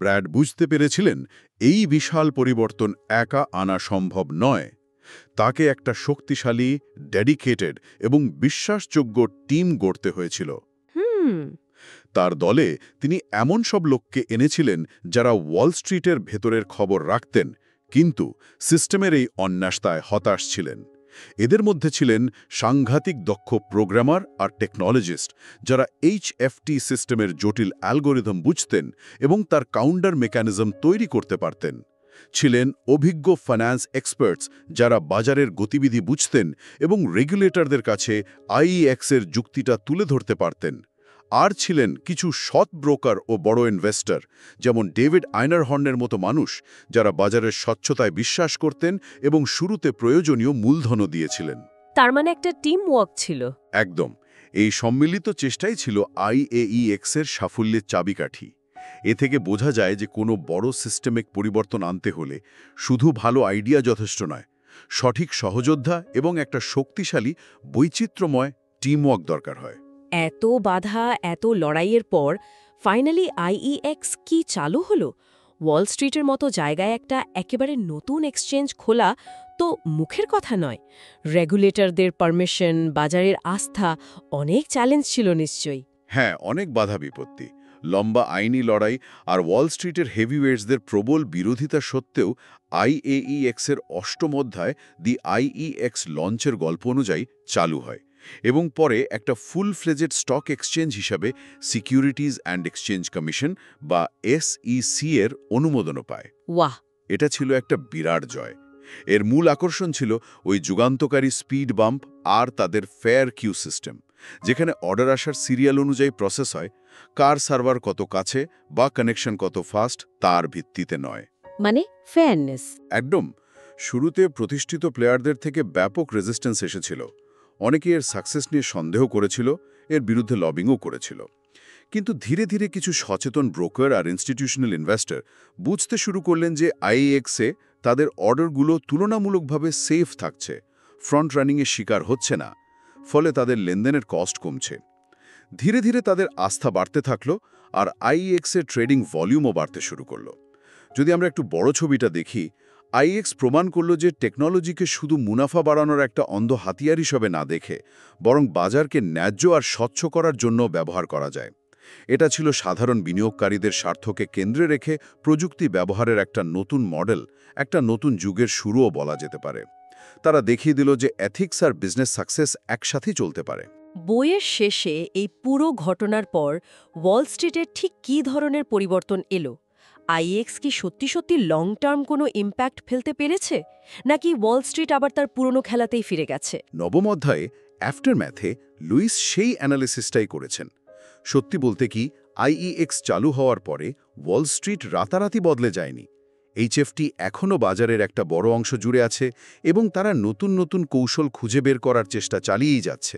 ব্র্যাড বুঝতে পেরেছিলেন এই বিশাল পরিবর্তন একা আনা সম্ভব নয়। তাকে একটা শক্তিশালী, ডেডিকেটেড এবং বিশ্বাসযোগ্য টিম গড়তে হয়েছিল। তার দলে তিনি এমন সব লোককে এনেছিলেন যারা ওয়াল স্ট্রিটের ভেতরের খবর রাখতেন, কিন্তু সিস্টেমের এই অন্যাস্তায় হতাশ ছিলেন। এদের মধ্যে ছিলেন সাংঘাতিক দক্ষ প্রোগ্রামার আর টেকনোলজিস্ট, যারা এইচএফটি সিস্টেমের জটিল অ্যালগোরিদম বুঝতেন এবং তার কাউন্টার মেকানিজম তৈরি করতে পারতেন। ছিলেন অভিজ্ঞ ফাইন্যান্স এক্সপার্টস, যারা বাজারের গতিবিধি বুঝতেন এবং রেগুলেটরদের কাছে আইইএক্সের যুক্তিটা তুলে ধরতে পারতেন। আর ছিলেন কিছু সৎ ব্রোকার ও বড় ইনভেস্টর, যেমন ডেভিড আইনারহর্নের মতো মানুষ, যারা বাজারের স্বচ্ছতায় বিশ্বাস করতেন এবং শুরুতে প্রয়োজনীয় মূলধনও দিয়েছিলেন। তার মানে একটা টিম ওয়ার্ক ছিল। একদম। এই সম্মিলিত চেষ্টাই ছিল আইএইএক্সের সাফল্যের চাবিকাঠি। এ থেকে বোঝা যায় যে কোনো বড় সিস্টেমিক পরিবর্তন আনতে হলে শুধু ভালো আইডিয়া যথেষ্ট নয়, সঠিক সহযোদ্ধা এবং একটা শক্তিশালী বৈচিত্র্যময় টিমওয়ার্ক দরকার হয়। এত বাধা, এত লড়াইয়ের পর ফাইনালি আইইএক্স কি চালু হলো? ওয়াল স্ট্রিটের মতো জায়গায় একটা একেবারে নতুন এক্সচেঞ্জ খোলা তো মুখের কথা নয়। রেগুলেটরদের পারমিশন, বাজারের আস্থা, অনেক চ্যালেঞ্জ ছিল নিশ্চয়ই। হ্যাঁ, অনেক বাধা বিপত্তি, লম্বা আইনি লড়াই আর ওয়াল স্ট্রিটের হেভিওয়েটসদের প্রবল বিরোধিতা সত্ত্বেও আইএইএক্সের অষ্টম অধ্যায় দি আইইএক্স লঞ্চের গল্প অনুযায়ী চালু হয় এবং পরে একটা ফুল ফ্লেজেড স্টক এক্সচেঞ্জ হিসাবে সিকিউরিটিজ অ্যান্ড এক্সচেঞ্জ কমিশন বা SEC এর অনুমোদনও পায়। ওয়াহ! এটা ছিল একটা বিরাট জয়। এর মূল আকর্ষণ ছিল ওই যুগান্তকারী স্পিড বাম্প আর তাদের ফেয়ার কিউ সিস্টেম, যেখানে অর্ডার আসার সিরিয়াল অনুযায়ী প্রসেস হয়, কার সার্ভার কত কাছে বা কানেকশন কত ফাস্ট তার ভিত্তিতে নয়। মানে ফেয়ারনেস। একদম। শুরুতে প্রতিষ্ঠিত প্লেয়ারদের থেকে ব্যাপক রেজিস্ট্যান্স এসেছিল। অনেকে এর সাকসেস নিয়ে সন্দেহ করেছিল, এর বিরুদ্ধে লবিংও করেছিল। কিন্তু ধীরে ধীরে কিছু সচেতন ব্রোকার আর ইনস্টিটিউশনাল ইনভেস্টর বুঝতে শুরু করলেন যে আইএক্সে তাদের অর্ডারগুলো তুলনামূলকভাবে সেফ থাকছে, ফ্রন্ট রানিংয়ের শিকার হচ্ছে না, ফলে তাদের লেনদেনের কস্ট কমছে। ধীরে ধীরে তাদের আস্থা বাড়তে থাকলো আর আইএক্সের ট্রেডিং ভলিউমও বাড়তে শুরু করলো। যদি আমরা একটু বড় ছবিটা দেখি, আইএক্স প্রমাণ করল যে টেকনোলজিকে শুধু মুনাফা বাড়ানোর একটা অন্ধ হাতিয়ার হিসেবে না দেখে, বরং বাজারকে ন্যায্য আর স্বচ্ছ করার জন্য ব্যবহার করা যায়। এটা ছিল সাধারণ বিনিয়োগকারীদের স্বার্থকে কেন্দ্রে রেখে প্রযুক্তি ব্যবহারের একটা নতুন মডেল, একটা নতুন যুগের শুরুও বলা যেতে পারে। তারা দেখিয়ে দিল যে এথিক্স আর বিজনেস সাকসেস একসাথেই চলতে পারে। বইয়ের শেষে এই পুরো ঘটনার পর ওয়াল স্ট্রিটের ঠিক কী ধরনের পরিবর্তন এলো? আইএক্স কি সত্যি সত্যি লং টার্ম কোনো ইম্প্যাক্ট ফেলতে পেরেছে, নাকি ওয়াল স্ট্রিট আবার তার পুরনো খেলাতেই ফিরে গেছে? নবম অধ্যায়ে আফটারম্যাথে লুইস সেই অ্যানালিসিসটাই করেছেন। সত্যি বলতে কি, আইইএক্স চালু হওয়ার পরে ওয়াল স্ট্রিট রাতারাতি বদলে যায়নি। এইচএফটি এখনও বাজারের একটা বড় অংশ জুড়ে আছে এবং তারা নতুন নতুন কৌশল খুঁজে বের করার চেষ্টা চালিয়েই যাচ্ছে।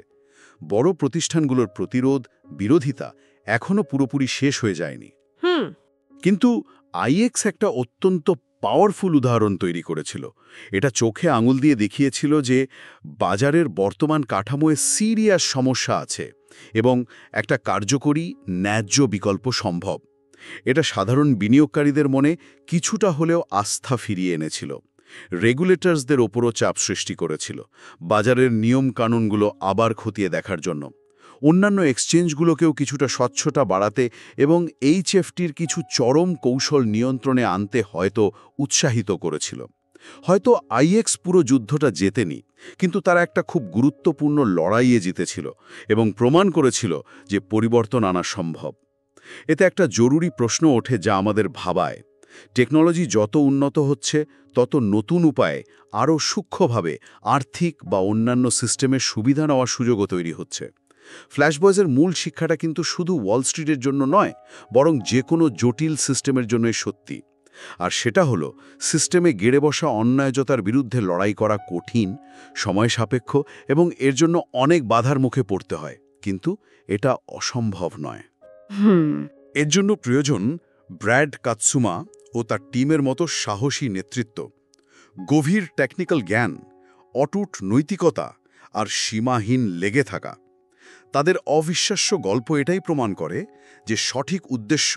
বড় প্রতিষ্ঠানগুলোর প্রতিরোধ, বিরোধিতা এখনও পুরোপুরি শেষ হয়ে যায়নি। কিন্তু আইএক্স একটা অত্যন্ত পাওয়ারফুল উদাহরণ তৈরি করেছিল। এটা চোখে আঙুল দিয়ে দেখিয়েছিল যে বাজারের বর্তমান কাঠামোয় সিরিয়াস সমস্যা আছে এবং একটা কার্যকরী, ন্যায্য বিকল্প সম্ভব। এটা সাধারণ বিনিয়োগকারীদের মনে কিছুটা হলেও আস্থা ফিরিয়ে এনেছিল। রেগুলেটরসদের ওপরও চাপ সৃষ্টি করেছিল, বাজারের নিয়ম কানুনগুলো আবার খতিয়ে দেখার জন্য। অন্যান্য এক্সচেঞ্জগুলোকেও কিছুটা স্বচ্ছতা বাড়াতে এবং এইচএফটির কিছু চরম কৌশল নিয়ন্ত্রণে আনতে হয়তো উৎসাহিত করেছিল। হয়তো আইএক্স পুরো যুদ্ধটা জেতেনি, কিন্তু তারা একটা খুব গুরুত্বপূর্ণ লড়াইয়ে জিতেছিল এবং প্রমাণ করেছিল যে পরিবর্তন আনা সম্ভব। এতে একটা জরুরি প্রশ্ন ওঠে যা আমাদের ভাবায়। টেকনোলজি যত উন্নত হচ্ছে, তত নতুন উপায়ে আরও সূক্ষ্মভাবে আর্থিক বা অন্যান্য সিস্টেমের সুবিধা নেওয়ার সুযোগও তৈরি হচ্ছে। ফ্ল্যাশবয়েজের মূল শিক্ষাটা কিন্তু শুধু ওয়াল স্ট্রিটের জন্য নয়, বরং যে কোনো জটিল সিস্টেমের জন্যই সত্যি। আর সেটা হলো, সিস্টেমে গেড়ে বসা অন্যায়তার বিরুদ্ধে লড়াই করা কঠিন, সময় সাপেক্ষ এবং এর জন্য অনেক বাধার মুখে পড়তে হয়, কিন্তু এটা অসম্ভব নয়। এর জন্য প্রয়োজন ব্র্যাড কাতসুমা ও তার টিমের মতো সাহসী নেতৃত্ব, গভীর টেকনিক্যাল জ্ঞান, অটুট নৈতিকতা আর সীমাহীন লেগে থাকা। তাদের অবিশ্বাস্য গল্প এটাই প্রমাণ করে যে সঠিক উদ্দেশ্য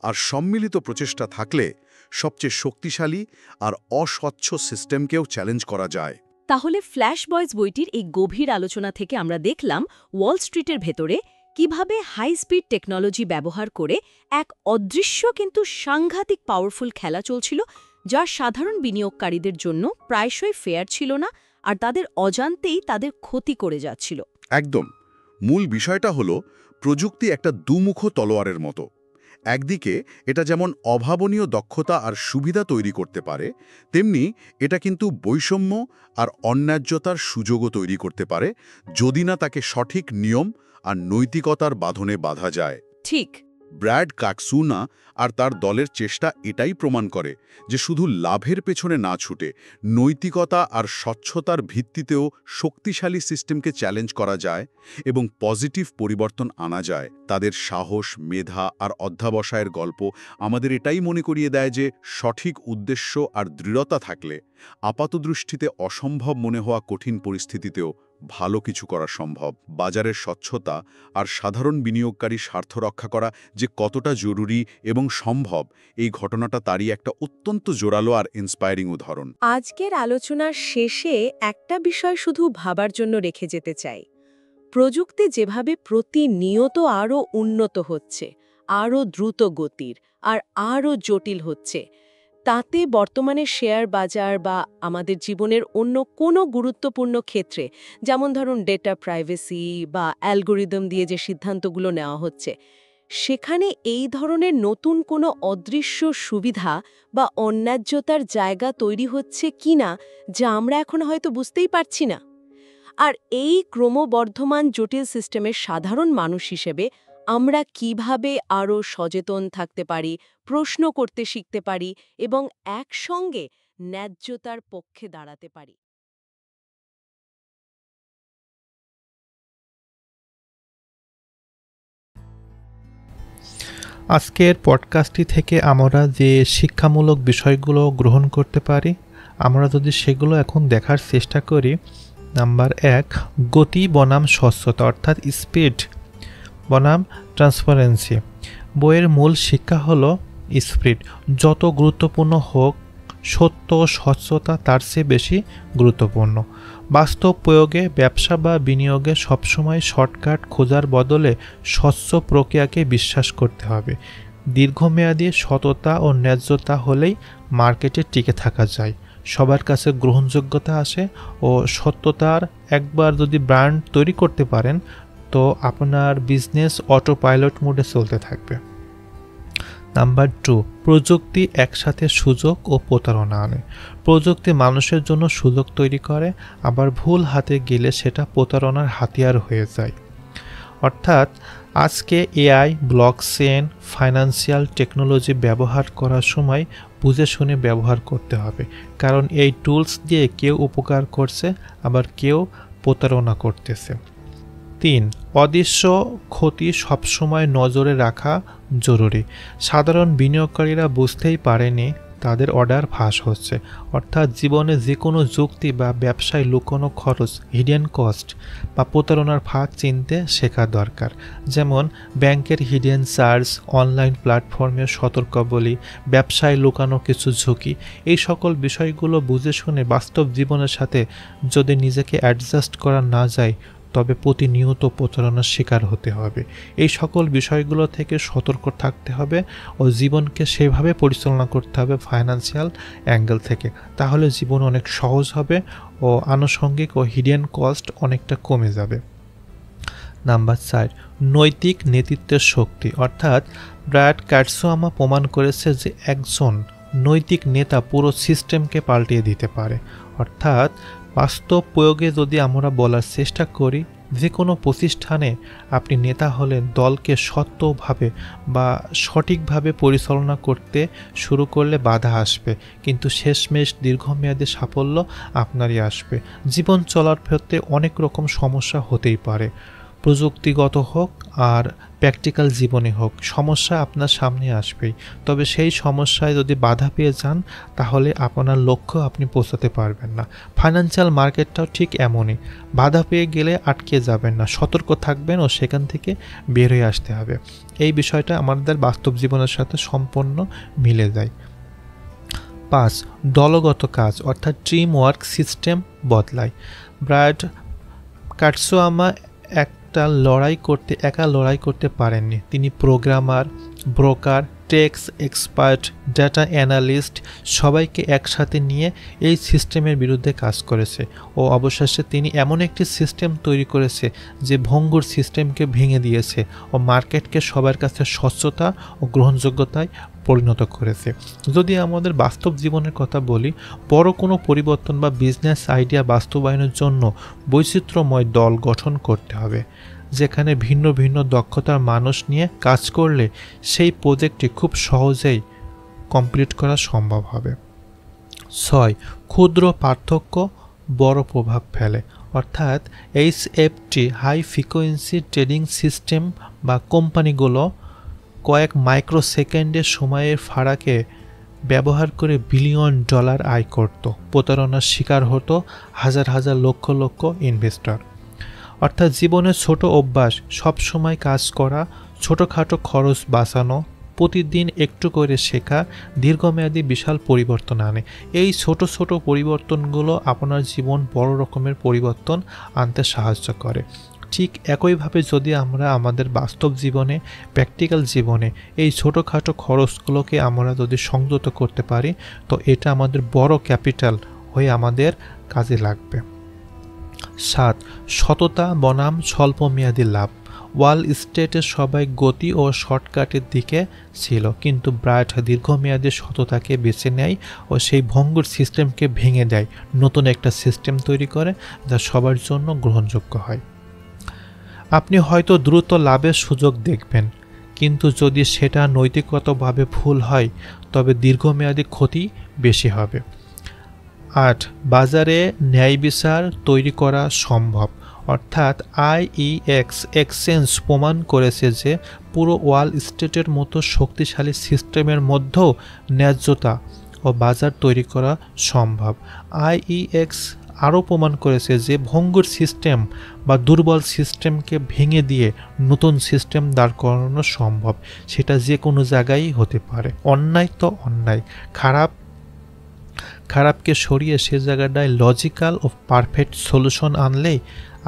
আর সম্মিলিত প্রচেষ্টা থাকলে সবচেয়ে শক্তিশালী আর অস্বচ্ছ সিস্টেমকেও চ্যালেঞ্জ করা যায়। তাহলে ফ্ল্যাশ বয়েজ বইটির এই গভীর আলোচনা থেকে আমরা দেখলাম ওয়াল স্ট্রিটের ভেতরে কিভাবে হাই স্পিড টেকনোলজি ব্যবহার করে এক অদৃশ্য কিন্তু সাংঘাতিক পাওয়ারফুল খেলা চলছিল, যা সাধারণ বিনিয়োগকারীদের জন্য প্রায়শই ফেয়ার ছিল না আর তাদের অজান্তেই তাদের ক্ষতি করে যাচ্ছিল। একদম। মূল বিষয়টা হলো প্রযুক্তি একটা দুমুখ তলোয়ারের মতো। একদিকে এটা যেমন অভাবনীয় দক্ষতা আর সুবিধা তৈরি করতে পারে, তেমনি এটা কিন্তু বৈষম্য আর অন্যায্যতার সুযোগও তৈরি করতে পারে, যদি না তাকে সঠিক নিয়ম আর নৈতিকতার বাঁধনে বাঁধা যায়। ঠিক। ব্র্যাড কাকসুনা আর তার দলের চেষ্টা এটাই প্রমাণ করে যে শুধু লাভের পেছনে না ছুটে নৈতিকতা আর স্বচ্ছতার ভিত্তিতেও শক্তিশালী সিস্টেমকে চ্যালেঞ্জ করা যায় এবং পজিটিভ পরিবর্তন আনা যায়। তাদের সাহস, মেধা আর অধ্যাবসায়ের গল্প আমাদের এটাই মনে করিয়ে দেয় যে সঠিক উদ্দেশ্য আর দৃঢ়তা থাকলে আপাতদৃষ্টিতে অসম্ভব মনে হওয়া কঠিন পরিস্থিতিতেও ভালো কিছু করা সম্ভব। বাজারের স্বচ্ছতা আর সাধারণ বিনিয়োগকারী স্বার্থ রক্ষা করা যে কতটা জরুরি এবং সম্ভব, এই ঘটনাটা তারই একটা অত্যন্ত জোরালো আর ইন্সপায়ারিং উদাহরণ। আজকের আলোচনার শেষে একটা বিষয় শুধু ভাবার জন্য রেখে যেতে চাই। প্রযুক্তি যেভাবে প্রতিনিয়ত আরও উন্নত হচ্ছে, আরও দ্রুত গতির আর আরও জটিল হচ্ছে, তাতে বর্তমানে শেয়ার বাজার বা আমাদের জীবনের অন্য কোনো গুরুত্বপূর্ণ ক্ষেত্রে, যেমন ধরুন ডেটা প্রাইভেসি বা অ্যালগোরিদম দিয়ে যে সিদ্ধান্তগুলো নেওয়া হচ্ছে, সেখানে এই ধরনের নতুন কোনো অদৃশ্য সুবিধা বা অন্যায্যতার জায়গা তৈরি হচ্ছে কিনা, যা আমরা এখন হয়তো বুঝতেই পারছি না। আর এই ক্রমবর্ধমান জটিল সিস্টেমের সাধারণ মানুষ হিসেবে আমরা কিভাবে আরও সচেতন থাকতে পারি, প্রশ্ন করতে শিখতে পারি এবং একসঙ্গে ন্যায্যতার পক্ষে দাঁড়াতে পারি। আজকের পডকাস্টটি থেকে আমরা যে শিক্ষামূলক বিষয়গুলো গ্রহণ করতে পারি, আমরা যদি সেগুলো এখন দেখার চেষ্টা করি। নাম্বার 1, গতি বনাম স্বচ্ছতা, অর্থাৎ স্পিড বনাম ট্রান্সপারেন্সি। বইয়ের মূল শিক্ষা হলো স্পিড যত গুরুত্বপূর্ণ হোক, সত্য স্বচ্ছতা তার চেয়ে বেশি গুরুত্বপূর্ণ। বাস্তব প্রয়োগে, ব্যবসা বা বিনিয়োগে সবসময় শর্টকাট খোঁজার বদলে স্বচ্ছ প্রক্রিয়াকে বিশ্বাস করতে হবে। দীর্ঘমেয়াদী সততা ও ন্যায্যতা হলেই মার্কেটে টিকে থাকা যায়, সবার কাছে গ্রহণযোগ্যতা আসে ও সত্যতার একবার যদি ব্র্যান্ড তৈরি করতে পারেন, তো আপনার বিজনেস অটো পাইলট মোডে চলতে থাকবে। নাম্বার 2, প্রযুক্তি একসাথে সুযোগ ও প্রতারণা আনে। প্রযুক্তি মানুষের জন্য সুযোগ তৈরি করে, আবার ভুল হাতে গেলে সেটা প্রতারণার হাতিয়ার হয়ে যায়। অর্থাৎ আজকে এআই, ব্লকচেন, ফাইন্যান্সিয়াল টেকনোলজি ব্যবহার করার সময় বুঝে শুনে ব্যবহার করতে হবে, কারণ এই টুলস দিয়ে কেউ উপকার করছে, আবার কেউ প্রতারণা করতেছে। 3, অদৃশ্য ক্ষতি সবসময় নজরে রাখা জরুরি। সাধারণ বিনিয়োগকারীরা বুঝতেই পারেনি তাদের অর্ডার ফাঁস হচ্ছে, অর্থাৎ জীবনে যে কোনো যুক্তি বা ব্যবসায় লুকোনো খরচ, হিডেন কস্ট বা প্রতারণার ফাঁক চিনতে শেখা দরকার। যেমন ব্যাংকের হিডেন চার্জ, অনলাইন প্ল্যাটফর্মের সতর্কাবলী, ব্যবসায় লুকানো কিছু ঝুঁকি, এই সকল বিষয়গুলো বুঝে শুনে বাস্তব জীবনের সাথে যদি নিজেকে অ্যাডজাস্ট করা না যায়, তবে প্রতিনিয়ত প্রতারণার শিকার হতে হবে। এই সকল বিষয়গুলো থেকে সতর্ক থাকতে হবে ও জীবনকে সেভাবে পরিচালনা করতে হবে ফাইন্যান্সিয়াল অ্যাঙ্গেল থেকে, তাহলে জীবন অনেক সহজ হবে ও আনুষঙ্গিক ও হিডেন কস্ট অনেকটা কমে যাবে। নাম্বার 4, নৈতিক নেতৃত্বের শক্তি, অর্থাৎ ব্র্যাড কাটসুয়ামা প্রমাণ করেছে যে একজন নৈতিক নেতা পুরো সিস্টেমকে পাল্টিয়ে দিতে পারে। অর্থাৎ বাস্তব প্রয়োগে যদি আমরা বলার চেষ্টা করি, যে কোনো প্রতিষ্ঠানে আপনি নেতা হলে দলকে সত্যভাবে বা সঠিকভাবে পরিচালনা করতে শুরু করলে বাধা আসবে, কিন্তু শেষমেশ দীর্ঘমেয়াদী সাফল্য আপনারই আসবে। জীবন চলার ক্ষেত্রে অনেক রকম সমস্যা হতেই পারে, প্রযুক্তিগত হোক আর প্র্যাকটিক্যাল জীবনে হোক, সমস্যা আপনার সামনে আসবেই। তবে সেই সমস্যায় যদি বাধা পেয়ে যান, তাহলে আপনার লক্ষ্য আপনি পৌঁছাতে পারবেন না। ফাইন্যান্সিয়াল মার্কেটটাও ঠিক এমনই, বাধা পেয়ে গেলে আটকে যাবেন না, সতর্ক থাকবেন ও সেখান থেকে বের হয়ে আসতে হবে। এই বিষয়টা আমাদের বাস্তব জীবনের সাথে সম্পূর্ণ মিলে যায়। 5, দলগত কাজ, অর্থাৎ টিম ওয়ার্ক সিস্টেম বদলায়। ব্র্যাড কাটসুয়ামা একটা একা লড়াই করতে পারেননি। তিনি programmer, broker, tax expert, data analyst সবাইকে একসাথে নিয়ে এই সিস্টেমের বিরুদ্ধে কাজ করেছে ও অবশেষে তিনি এমন একটি সিস্টেম তৈরি করেছে যে ভঙ্গুর সিস্টেমকে ভেঙে দিয়েছে ও মার্কেটকে সবার কাছে স্বচ্ছতা ও গ্রহণযোগ্যতায় পরিণত করেছে। যদি আমাদের বাস্তব জীবনের কথা বলি, বড় কোনো পরিবর্তন বা বিজনেস আইডিয়া বাস্তবায়নের জন্য বৈচিত্র্যময় দল গঠন করতে হবে, যেখানে ভিন্ন ভিন্ন দক্ষতার মানুষ নিয়ে কাজ করলে সেই প্রজেক্টটি খুব সহজেই কমপ্লিট করা সম্ভব হবে। 6. ক্ষুদ্র পার্থক্য বড় প্রভাব ফেলে। অর্থাৎ HFT high frequency trading system বা কোম্পানিগুলো কয়েক মাইক্রোসেকেন্ডের সময়ের ফারাকে ব্যবহার করে $বিলিয়ন আয় করত। প্রতারণার শিকার হতো হাজার হাজার লক্ষ লক্ষ ইনভেস্টর। অর্থাৎ জীবনের ছোট অভ্যাস, সবসময় কাজ করা, ছোটোখাটো খরচ বাঁচানো, প্রতিদিন একটু করে শেখা দীর্ঘমেয়াদী বিশাল পরিবর্তন আনে। এই ছোট ছোট পরিবর্তনগুলো আপনার জীবন বড় রকমের পরিবর্তন আনতে সাহায্য করে। ঠিক একইভাবে যদি আমরা আমাদের বাস্তব জীবনে, প্র্যাকটিক্যাল জীবনে এই ছোটোখাটো খরচগুলোকে আমরা যদি সংযত করতে পারি, তো এটা আমাদের বড় ক্যাপিটাল হয়ে আমাদের কাজে লাগবে। 7. সততা বনাম স্বল্পমেয়াদী লাভ। ওয়াল স্ট্রিটে সবাই গতি ও শর্টকাটের দিকে ছিল, কিন্তু ব্রায়ার্ট দীর্ঘমেয়াদী সততাকে বেছে নেয় ও সেই ভঙ্গুর সিস্টেমকে ভেঙে দেয়, নতুন একটা সিস্টেম তৈরি করে যা সবার জন্য গ্রহণযোগ্য হয়। আপনি হয়তো দ্রুত লাভের সুযোগ দেখবেন, কিন্তু যদি সেটা নৈতিকগতভাবে ভুল হয় তবে দীর্ঘমেয়াদী ক্ষতি বেশি হবে। 8. বাজারে ন্যায় বিচার তৈরি করা সম্ভব। অর্থাৎ IEX এক্সচেঞ্জ প্রমাণ করেছে যে পুরো ওয়াল স্ট্রিটের মতো শক্তিশালী সিস্টেমের মধ্যেও ন্যায্যতা ও বাজার তৈরি করা সম্ভব। IEX আরও প্রমাণ করেছে যে ভঙ্গুর সিস্টেম বা দুর্বল সিস্টেমকে ভেঙে দিয়ে নতুন সিস্টেম দাঁড় করানো সম্ভব। সেটা যে কোনো জায়গায় হতে পারে। অন্যায় তো অন্যায়, খারাপকে সরিয়ে সে জায়গাটায় লজিক্যাল ও পারফেক্ট সলিউশন আনলেই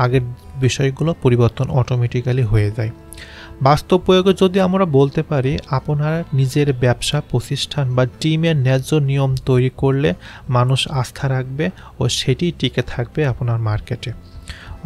আগের বিষয়গুলো পরিবর্তন অটোমেটিক্যালি হয়ে যায়। বাস্তব প্রয়োগে যদি আমরা বলতে পারি, আপনার নিজের ব্যবসা প্রতিষ্ঠান বা টিমের ন্যায্য নিয়ম তৈরি করলে মানুষ আস্থা রাখবে ও সেটি টিকে থাকবে আপনার মার্কেটে।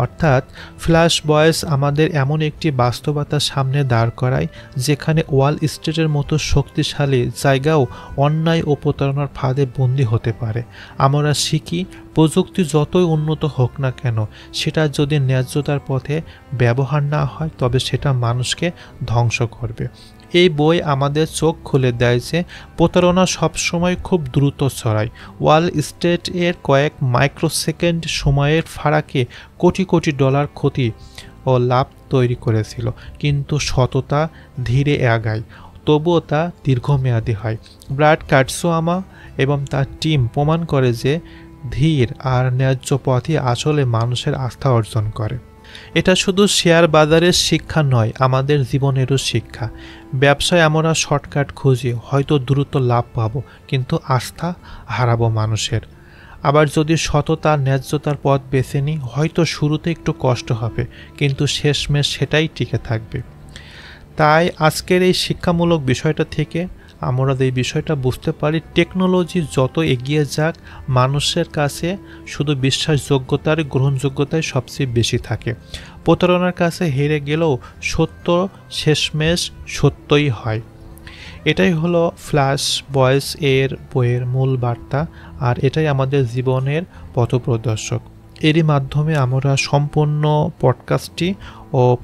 অর্থাৎ ফ্ল্যাশ বয়েস আমাদের এমন একটি বাস্তবতার সামনে দাঁড় করায় যেখানে ওয়াল স্ট্রিটের মতো শক্তিশালী জায়গাও অন্যায় ও প্রতারণার ফাঁদে বন্দী হতে পারে। আমরা শিখি প্রযুক্তি যতই উন্নত হোক না কেন, সেটা যদি ন্যায্যতার পথে ব্যবহার না হয় তবে সেটা মানুষকে ধ্বংস করবে। এই বই আমাদের চোখ খুলে দেয় যে প্রতারণা সবসময় খুব দ্রুত ছড়ায়। ওয়াল স্ট্রিট এর কয়েক মাইক্রোসেকেন্ড সময়ের ফারাকে কোটি কোটি ডলার ক্ষতি ও লাভ তৈরি করেছিল, কিন্তু সততা ধীরে আগায়, তবুও তা দীর্ঘমেয়াদী হয়। ব্রায়ার্ট কাটসুয়ামা এবং তার টিম প্রমাণ করে যে ধীর আর ন্যায্য পথই আসলে মানুষের আস্থা অর্জন করে। এটা শুধু শেয়ার বাজারের শিক্ষা নয়, আমাদের জীবনেরও শিক্ষা। ব্যবসায় আমরা শর্টকাট খুঁজি, হয়তো দ্রুত লাভ পাবো, কিন্তু আস্থা হারাবো মানুষের। আবার যদি সততা ন্যায্যতার পথ বেছে নিই, হয়তো শুরুতে একটু কষ্ট হবে, কিন্তু শেষমেশ সেটাই টিকে থাকবে। তাই আজকের এই শিক্ষামূলক বিষয়টা থেকে আমরা এই বিষয়টা বুঝতে পারি, টেকনোলজি যত এগিয়ে যাক, মানুষের কাছে শুধু বিশ্বাসযোগ্যতার গ্রহণযোগ্যতাই সবচেয়ে বেশি থাকে। প্রতারণার কাছে হেরে গেলেও সত্য শেষমেশ সত্যই হয়। এটাই হলো ফ্ল্যাশ বয়েস এর বইয়ের মূল বার্তা, আর এটাই আমাদের জীবনের পথপ্রদর্শক। এরই মাধ্যমে আমরা সম্পূর্ণ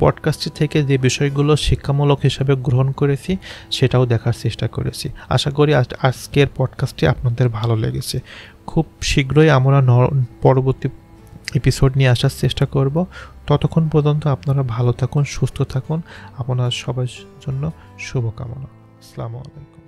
পডকাস্টটি থেকে যে বিষয়গুলো শিক্ষামূলক হিসাবে গ্রহণ করেছি সেটাও দেখার চেষ্টা করেছি। আশা করি আজকের পডকাস্টটি আপনাদের ভালো লেগেছে। খুব শীঘ্রই আমরা পরবর্তী এপিসোড নিয়ে আসার চেষ্টা করব। ততক্ষণ পর্যন্ত আপনারা ভালো থাকুন, সুস্থ থাকুন। আপনার সবার জন্য শুভকামনা। আসসালামু আলাইকুম।